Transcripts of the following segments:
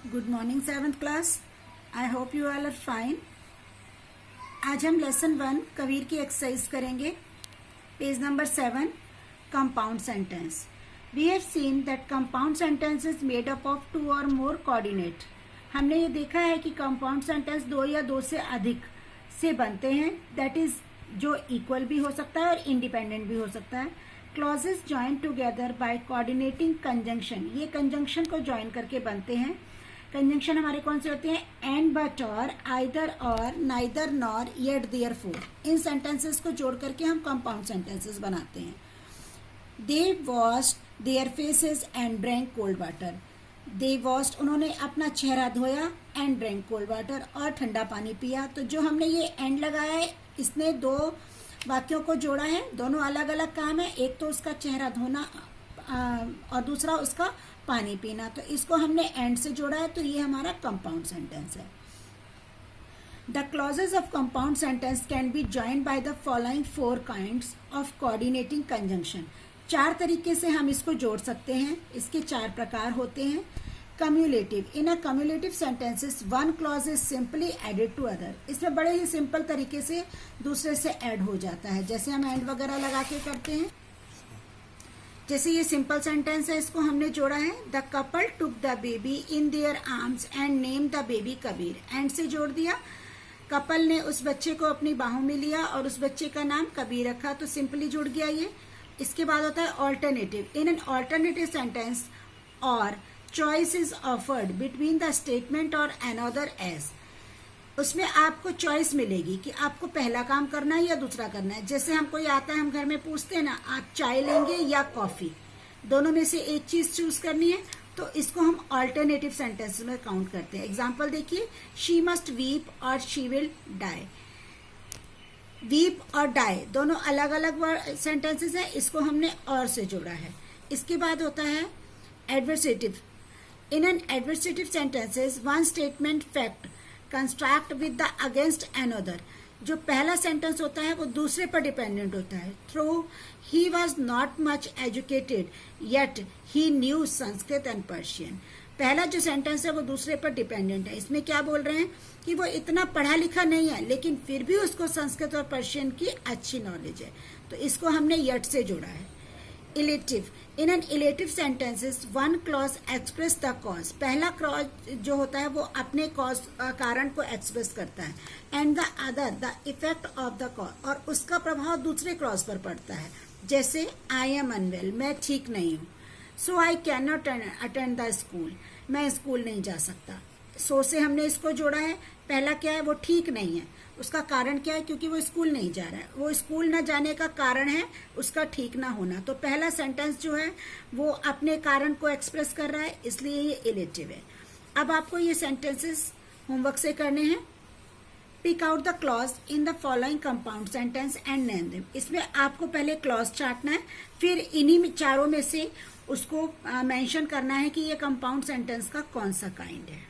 Good morning seventh class. I hope you all are fine. आज हम lesson 1 Kabir की exercise करेंगे। Page number 7, compound sentence. We have seen that compound sentence is made up of 2 or more coordinate. हमने ये देखा है कि compound sentence 2 या 2 से अधिक से बनते हैं, दैट इज जो इक्वल भी हो सकता है और इंडिपेंडेंट भी हो सकता है। Clauses join together by coordinating conjunction, ये कंजंक्शन को ज्वाइन करके बनते हैं। कंजंक्शन हमारे कौन से होते हैं? And, but, or, either or, neither, nor, yet, therefore. इन सेंटेंसेस को जोड़ करके हम कंपाउंड सेंटेंसेस बनाते हैं। They washed their faces and drank cold water. They washed, उन्होंने अपना चेहरा धोया, एंड ड्रैंक कोल्ड वाटर, और ठंडा पानी पिया। तो जो हमने ये एंड लगाया है, इसने 2 वाक्यों को जोड़ा है। दोनों अलग अलग काम है, एक तो उसका चेहरा धोना और दूसरा उसका पानी पीना। तो इसको हमने एंड से जोड़ा है, तो ये हमारा कंपाउंड सेंटेंस है। The clauses of compound sentence can be joined by the following 4 kinds of coordinating conjunction. 4 तरीके से हम इसको जोड़ सकते हैं। इसके 4 प्रकार होते हैं। Cumulative, in a cumulative sentences 1 clause is simply added to other. इसमें बड़े ही सिंपल तरीके से दूसरे से ऐड हो जाता है, जैसे हम एंड वगैरह लगा के करते हैं। जैसे ये सिंपल सेंटेंस है, इसको हमने जोड़ा है। The couple took the baby in their arms and name the baby Kabir. And से जोड़ दिया। कपल ने उस बच्चे को अपनी बाहों में लिया और उस बच्चे का नाम कबीर रखा, तो सिंपली जुड़ गया ये। इसके बाद होता है alternative. In an alternative sentence और choice is offered between the statement और अनदर एज। उसमें आपको चॉइस मिलेगी कि आपको पहला काम करना है या दूसरा करना है। जैसे हमको ये आता है, हम घर में पूछते हैं ना, आप चाय लेंगे या कॉफी, दोनों में से एक चीज चूज करनी है, तो इसको हम ऑल्टरनेटिव सेंटेंस में काउंट करते हैं। एग्जांपल देखिए, शी मस्ट वीप और शी विल डाई। वीप और डाई दोनों अलग अलग सेंटेंसेस हैं, इसको हमने और से जोड़ा है। इसके बाद होता है adversative. In an adversative sentences 1 statement fact construct with the against another. जो पहला सेंटेंस होता है वो दूसरे पर डिपेंडेंट होता है। Through he was not much educated yet he new Sanskrit and Persian. पहला जो सेंटेंस है वो दूसरे पर डिपेंडेंट है। इसमें क्या बोल रहे हैं कि वो इतना पढ़ा लिखा नहीं है, लेकिन फिर भी उसको संस्कृत और पर्शियन की अच्छी नॉलेज है, तो इसको हमने येट से जोड़ा है। Illative, in an illative sentences 1 clause express the cause. पहला क्लॉज जो होता है वो अपने कॉज कारण को एक्सप्रेस करता है, and the other the effect of the cause, और उसका प्रभाव दूसरे क्लॉज पर पड़ता है। जैसे आई एम अनवेल, मैं ठीक नहीं हूँ। So I can not attend the school, मैं स्कूल नहीं जा सकता। सो से हमने इसको जोड़ा है। पहला क्या है? वो ठीक नहीं है। उसका कारण क्या है? क्योंकि वो स्कूल नहीं जा रहा है। वो स्कूल न जाने का कारण है उसका ठीक ना होना। तो पहला सेंटेंस जो है वो अपने कारण को एक्सप्रेस कर रहा है, इसलिए ये इलेटिव है। अब आपको ये सेंटेंसेस होमवर्क से करने हैं। Pick out the clause in the following compound sentence and name them. इसमें आपको पहले क्लॉज चाटना है, फिर इन्हीं चारों में से उसको मेंशन करना है कि ये कंपाउंड सेंटेंस का कौन सा काइंड है।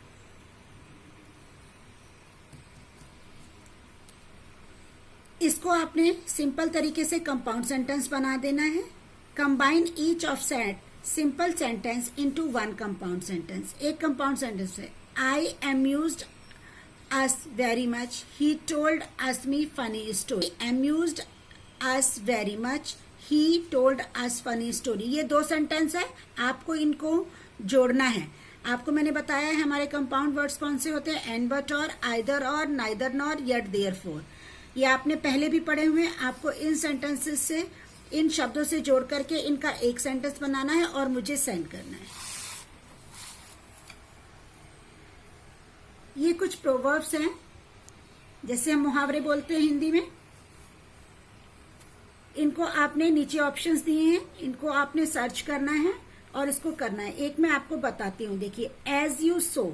इसको आपने सिंपल तरीके से कंपाउंड सेंटेंस बना देना है। Combine each of set simple sentence into 1 compound sentence. एक कंपाउंड सेंटेंस है, I amused us very much, he told us me funny story. Amused us very much, he told us funny story. ये 2 sentence है, आपको इनको जोड़ना है। आपको मैंने बताया है हमारे कंपाउंड वर्ड्स कौन से होते हैं, and, but, or, either or, neither, nor, yet, therefore. ये आपने पहले भी पढ़े हुए हैं। आपको इन सेंटेंसेस से, इन शब्दों से जोड़ करके इनका एक सेंटेंस बनाना है और मुझे सेंड करना है। ये कुछ प्रोवर्ब्स हैं, जैसे हम मुहावरे बोलते हैं हिंदी में। इनको आपने नीचे ऑप्शंस दिए हैं, इनको आपने सर्च करना है और इसको करना है। एक मैं आपको बताती हूँ, देखिए, एज यू सो,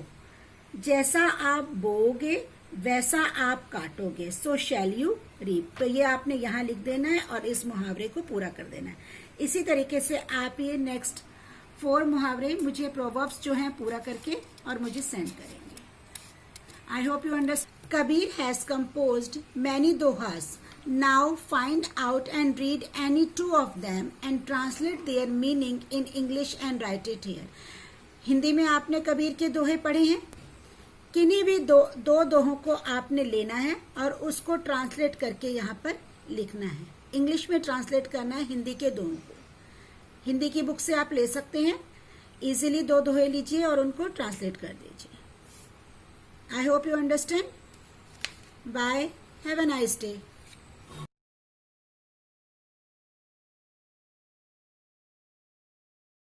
जैसा आप बोओगे वैसा आप काटोगे, सो शैल यू रीप। तो ये आपने यहाँ लिख देना है और इस मुहावरे को पूरा कर देना है। इसी तरीके से आप ये नेक्स्ट 4 मुहावरे, मुझे प्रोवर्ब्स जो हैं पूरा करके और मुझे सेंड करेंगे। I hope you understand. Kabir has composed many dohas. Now find out and read any 2 of them and translate their meaning in English and write it here. Hindi में आपने कबीर के दोहे पढ़े हैं। किन्हीं भी दो दोहों को आपने लेना है और उसको ट्रांसलेट करके यहाँ पर लिखना है। इंग्लिश में ट्रांसलेट करना है हिंदी के दोहों को। हिंदी की बुक से आप ले सकते हैं, इजीली 2 दोहे लीजिए और उनको ट्रांसलेट कर दीजिए। I hope you understand. Bye, have a nice day.